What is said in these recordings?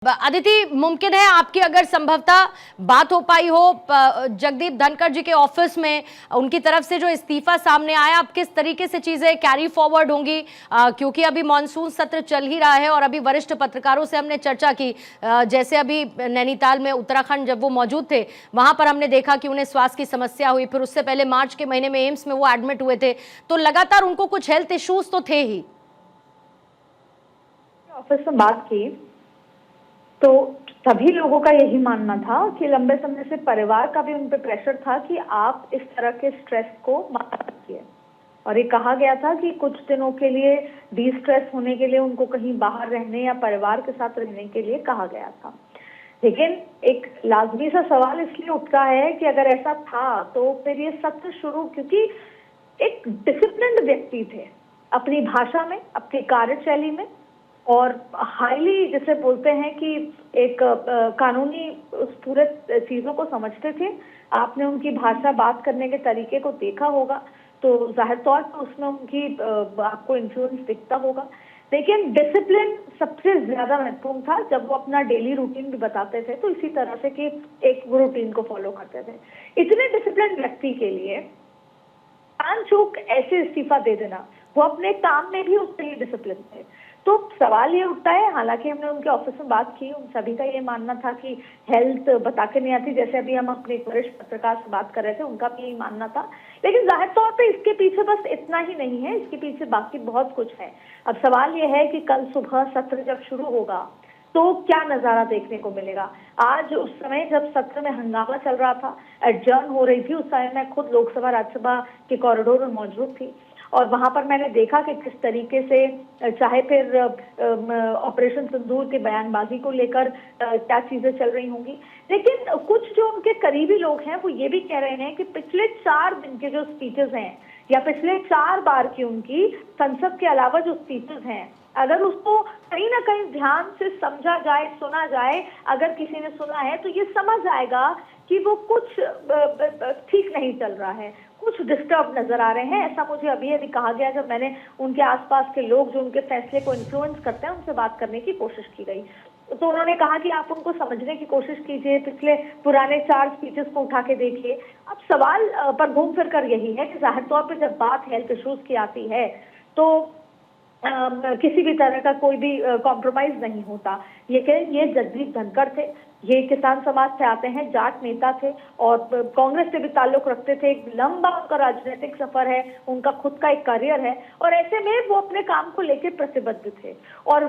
अदिति, मुमकिन है आपकी अगर संभवतः बात हो पाई हो जगदीप धनखड़ जी के ऑफिस में, उनकी तरफ से जो इस्तीफा सामने आया, अब किस तरीके से चीजें कैरी फॉरवर्ड होंगी, क्योंकि अभी मॉनसून सत्र चल ही रहा है और अभी वरिष्ठ पत्रकारों से हमने चर्चा की, जैसे अभी नैनीताल में उत्तराखंड जब वो मौजूद थे वहां पर हमने देखा कि उन्हें स्वास्थ्य की समस्या हुई, फिर उससे पहले मार्च के महीने में एम्स में वो एडमिट हुए थे, तो लगातार उनको कुछ हेल्थ इश्यूज तो थे ही। ऑफिस में बात की तो सभी लोगों का यही मानना था कि लंबे समय से परिवार का भी उन पे प्रेशर था कि आप इस तरह के स्ट्रेस को मत रखिए, और ये कहा गया था कि कुछ दिनों के लिए डी स्ट्रेस होने के लिए उनको कहीं बाहर रहने या परिवार के साथ रहने के लिए कहा गया था। लेकिन एक लाजमी सा सवाल इसलिए उठता है कि अगर ऐसा था तो फिर ये सत्र शुरू, क्योंकि एक डिसिप्लिन्ड व्यक्ति थे अपनी भाषा में, अपनी कार्यशैली में, और हाईली जिसे बोलते हैं कि एक कानूनी उस पूरे चीजों को समझते थे। आपने उनकी भाषा, बात करने के तरीके को देखा होगा तो जाहिर तौर पर उसमें उनकी आपको इन्फ्लुएंस दिखता होगा। लेकिन डिसिप्लिन सबसे ज्यादा महत्वपूर्ण था। जब वो अपना डेली रूटीन भी बताते थे तो इसी तरह से कि एक वो रूटीन को फॉलो करते थे। इतने डिसिप्लिन व्यक्ति के लिए अनचूक ऐसे इस्तीफा दे देना, वो अपने काम में भी उतने ही डिसिप्लिन थे। तो सवाल ये उठता है, हालांकि हमने उनके ऑफिस में बात की, उन सभी का ये मानना था कि हेल्थ बता के नहीं आती, जैसे अभी हम अपने वरिष्ठ पत्रकार से बात कर रहे थे, उनका भी यही मानना था। लेकिन जाहिर तौर पे इसके पीछे बस इतना ही नहीं है, इसके पीछे बाकी बहुत कुछ है। अब सवाल ये है कि कल सुबह सत्र जब शुरू होगा तो क्या नजारा देखने को मिलेगा। आज उस समय जब सत्र में हंगामा चल रहा था, एडजर्न हो रही थी, उस समय मैं खुद लोकसभा राज्यसभा के कॉरिडोर में मौजूद थी और वहां पर मैंने देखा कि किस तरीके से, चाहे फिर ऑपरेशन सिंदूर के बयानबाजी को लेकर क्या चीजें चल रही होंगी, लेकिन कुछ जो उनके करीबी लोग हैं वो ये भी कह रहे हैं कि पिछले 4 दिन के जो स्पीचेस हैं या पिछले 4 बार की उनकी संसद के अलावा जो स्पीचेस हैं, अगर उसको कहीं ना कहीं ध्यान से समझा जाए, सुना जाए, अगर किसी ने सुना है तो ये समझ आएगा कि वो कुछ ठीक नहीं चल रहा है, कुछ डिस्टर्ब नजर आ रहे हैं। ऐसा मुझे अभी अभी कहा गया जब मैंने उनके आसपास के लोग जो उनके फैसले को इन्फ्लुएंस करते हैं उनसे बात करने की कोशिश की गई, तो उन्होंने कहा कि आप उनको समझने की कोशिश कीजिए, पिछले पुराने 4 स्पीचेस को उठा के देखिए। अब सवाल पर घूम फिर कर यही है कि जाहिर तौर पर जब बात हेल्थ इश्यूज की आती है तो किसी भी तरह का कोई भी कॉम्प्रोमाइज नहीं होता। ये जगदीप धनखड़ थे, ये किसान समाज से आते हैं, जाट नेता थे और कांग्रेस से भी ताल्लुक रखते थे। एक लंबा उनका राजनीतिक सफर है, उनका खुद का एक करियर है और ऐसे में वो अपने काम को लेकर प्रतिबद्ध थे। और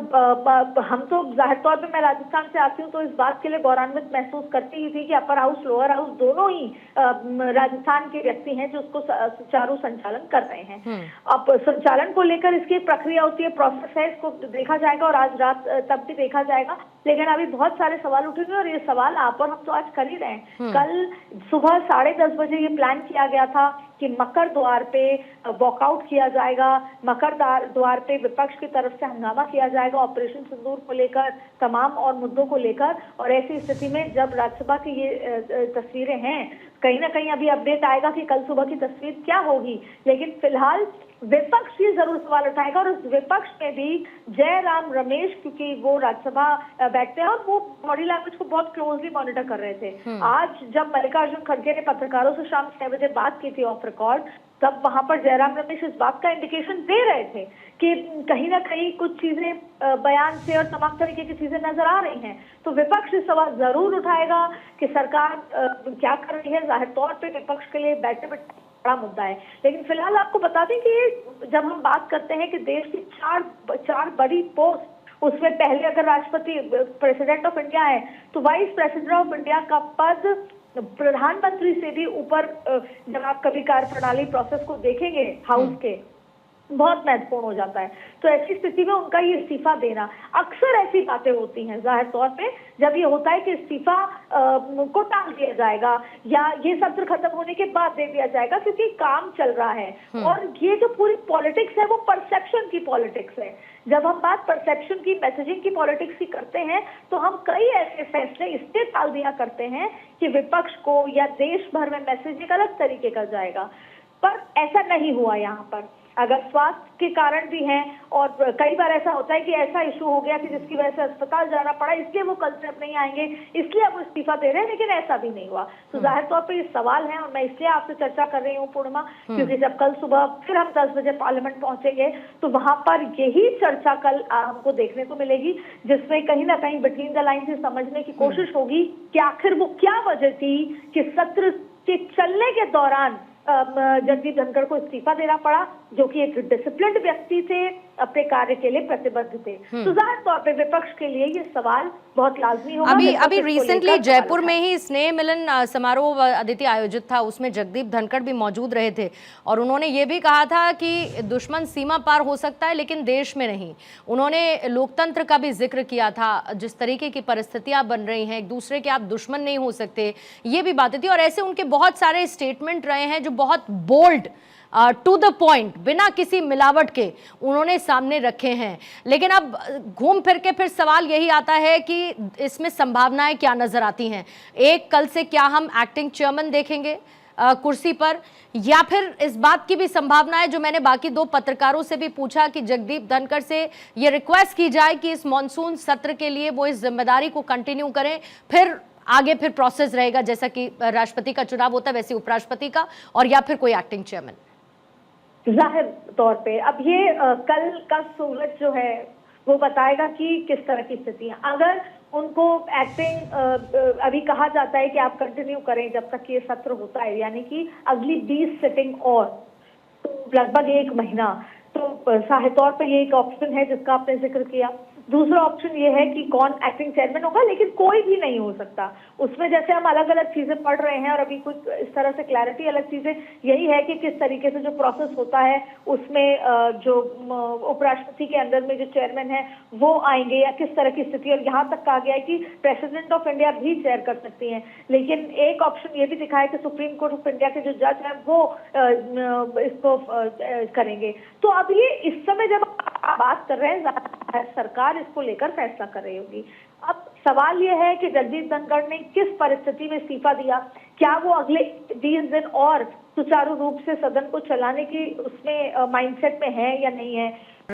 हम तो जाहिर तौर पे, मैं राजस्थान से आती हूँ तो इस बात के लिए गौरवान्वित महसूस करती ही थी कि अपर हाउस, लोअर हाउस दोनों ही राजस्थान के व्यक्ति हैं जो उसको सुचारू संचालन कर रहे हैं। अब संचालन को लेकर इसकी प्रक्रिया होती है, प्रोसेस है, इसको देखा जाएगा और आज रात तक भी देखा जाएगा। लेकिन अभी बहुत सारे सवाल उठेंगे और ये सवाल आप और हम तो आज कर ही रहे हैं। कल सुबह 10:30 बजे ये प्लान किया गया था कि मकर द्वार पे वॉकआउट किया जाएगा, मकर द्वार पे विपक्ष की तरफ से हंगामा किया जाएगा ऑपरेशन सिंदूर को लेकर, तमाम और मुद्दों को लेकर। और ऐसी स्थिति में जब राज्यसभा की ये तस्वीरें हैं, कहीं ना कहीं अभी अपडेट आएगा कि कल सुबह की तस्वीर क्या होगी, लेकिन फिलहाल विपक्ष ये जरूर सवाल उठाएगा। और उस विपक्ष में भी जयराम रमेश, क्योंकि वो राज्यसभा बैठते हैं और वो बॉडी लैंग्वेज को बहुत क्लोजली मॉनिटर कर रहे थे। आज जब मल्लिकार्जुन खड़गे ने पत्रकारों से शाम 6 बजे बात की थी ऑफ रिकॉर्ड, तब वहां पर जयराम रमेश इस बात का इंडिकेशन दे रहे थे कि कहीं ना कहीं कुछ चीजें बयान से और तमाम तरीके की चीजें नजर आ रही हैं। तो विपक्ष इस सवाल जरूर उठाएगा कि सरकार क्या कर रही है। जाहिर तौर पर विपक्ष के लिए बैठे बैठे बड़ा मुद्दा है। लेकिन फिलहाल आपको बता दें कि जब हम बात करते हैं कि देश की 4 बड़ी पोस्ट, उसमें पहले अगर राष्ट्रपति प्रेसिडेंट ऑफ इंडिया है तो वाइस प्रेसिडेंट ऑफ इंडिया का पद प्रधानमंत्री से भी ऊपर, जब आप कभी कार्यप्रणाली प्रोसेस को देखेंगे हाउस के, बहुत महत्वपूर्ण हो जाता है। तो ऐसी स्थिति में उनका ये इस्तीफा देना, अक्सर ऐसी बातें होती हैं जाहिर तौर पे जब ये होता है कि इस्तीफा को टाल दिया जाएगा या ये सत्र खत्म होने के बाद दे दिया जाएगा क्योंकि काम चल रहा है। और ये जो पूरी पॉलिटिक्स है वो परसेप्शन की पॉलिटिक्स है। जब हम बात परसेप्शन की, मैसेजिंग की पॉलिटिक्स की करते हैं तो हम कई ऐसे फैसले इससे टाल दिया करते हैं कि विपक्ष को या देश भर में मैसेज एक अलग तरीके का जाएगा, पर ऐसा नहीं हुआ यहाँ पर। अगर स्वास्थ्य के कारण भी हैं, और कई बार ऐसा होता है कि ऐसा इशू हो गया कि जिसकी वजह से अस्पताल जाना पड़ा, इसलिए वो कल से अब नहीं आएंगे, इसलिए अब वो इस्तीफा दे रहे हैं, लेकिन ऐसा भी नहीं हुआ। तो जाहिर तौर पर ये सवाल है, और मैं इसलिए आपसे चर्चा कर रही हूँ पूर्णिमा, क्योंकि जब कल सुबह फिर हम 10 बजे पार्लियामेंट पहुंचेंगे तो वहां पर यही चर्चा कल हमको देखने को मिलेगी, जिसमें कहीं ना कहीं बिटवीन द लाइन से समझने की कोशिश होगी कि आखिर वो क्या वजह थी कि सत्र के चलने के दौरान जगदीप धनखड़ को इस्तीफा देना पड़ा, जो कि एक डिसिप्लिन्ड व्यक्ति थे, अपने कार्य के लिए प्रतिबद्ध थे। तो जाहिर तौर पे विपक्ष के लिए ये सवाल बहुत लाजमी होगा। अभी रिसेंटली जयपुर में ही स्नेह मिलन समारोह अदिति आयोजित था, उसमें जगदीप धनखड़ भी मौजूद रहे थे और उन्होंने ये भी कहा था कि दुश्मन सीमा पार हो सकता है लेकिन देश में नहीं। उन्होंने लोकतंत्र का भी जिक्र किया था, जिस तरीके की परिस्थितियां बन रही हैं, एक दूसरे के आप दुश्मन नहीं हो सकते, ये भी बातें थी। और ऐसे उनके बहुत सारे स्टेटमेंट रहे हैं जो बहुत बोल्ड, टू द पॉइंट, बिना किसी मिलावट के उन्होंने सामने रखे हैं। लेकिन अब घूम फिर के फिर सवाल यही आता है कि इसमें संभावनाएं क्या नजर आती हैं। एक, कल से क्या हम एक्टिंग चेयरमैन देखेंगे कुर्सी पर, या फिर इस बात की भी संभावना है, जो मैंने बाकी दो पत्रकारों से भी पूछा, कि जगदीप धनखड़ से ये रिक्वेस्ट की जाए कि इस मॉनसून सत्र के लिए वो इस जिम्मेदारी को कंटिन्यू करें, फिर आगे फिर प्रोसेस रहेगा, जैसा कि राष्ट्रपति का चुनाव होता है वैसे उपराष्ट्रपति का, और या फिर कोई एक्टिंग चेयरमैन। जाहिर तौर पे अब ये कल का सूरज जो है वो बताएगा कि किस तरह की स्थिति है। अगर उनको एक्टिंग अभी कहा जाता है कि आप कंटिन्यू करें जब तक ये सत्र होता है, यानी कि अगली 20 सिटिंग और, तो लगभग 1 महीना, तो जाहिर तौर पे ये एक ऑप्शन है जिसका आपने जिक्र किया। दूसरा ऑप्शन ये है कि कौन एक्टिंग चेयरमैन होगा, लेकिन कोई भी नहीं हो सकता। उसमें जैसे हम अलग अलग चीजें पढ़ रहे हैं और अभी कुछ इस तरह से क्लैरिटी, अलग चीजें यही है कि किस तरीके से जो प्रोसेस होता है उसमें जो उपराष्ट्रपति के अंदर में जो चेयरमैन है वो आएंगे, या किस तरह की स्थिति। और यहाँ तक कहा गया है कि प्रेसिडेंट ऑफ इंडिया भी चेयर कर सकती हैं। लेकिन एक ऑप्शन ये भी दिखा है कि सुप्रीम कोर्ट ऑफ इंडिया के जो जज हैं वो इसको करेंगे। तो अब ये इस समय जब बात कर रहे हैं, सरकार इसको लेकर फैसला कर रही होगी। अब सवाल यह है कि जगदीप धनखड़ ने किस परिस्थिति में इस्तीफा दिया, क्या वो अगले 20 दिन और सुचारू रूप से सदन को चलाने की उसमें माइंडसेट में है या नहीं है।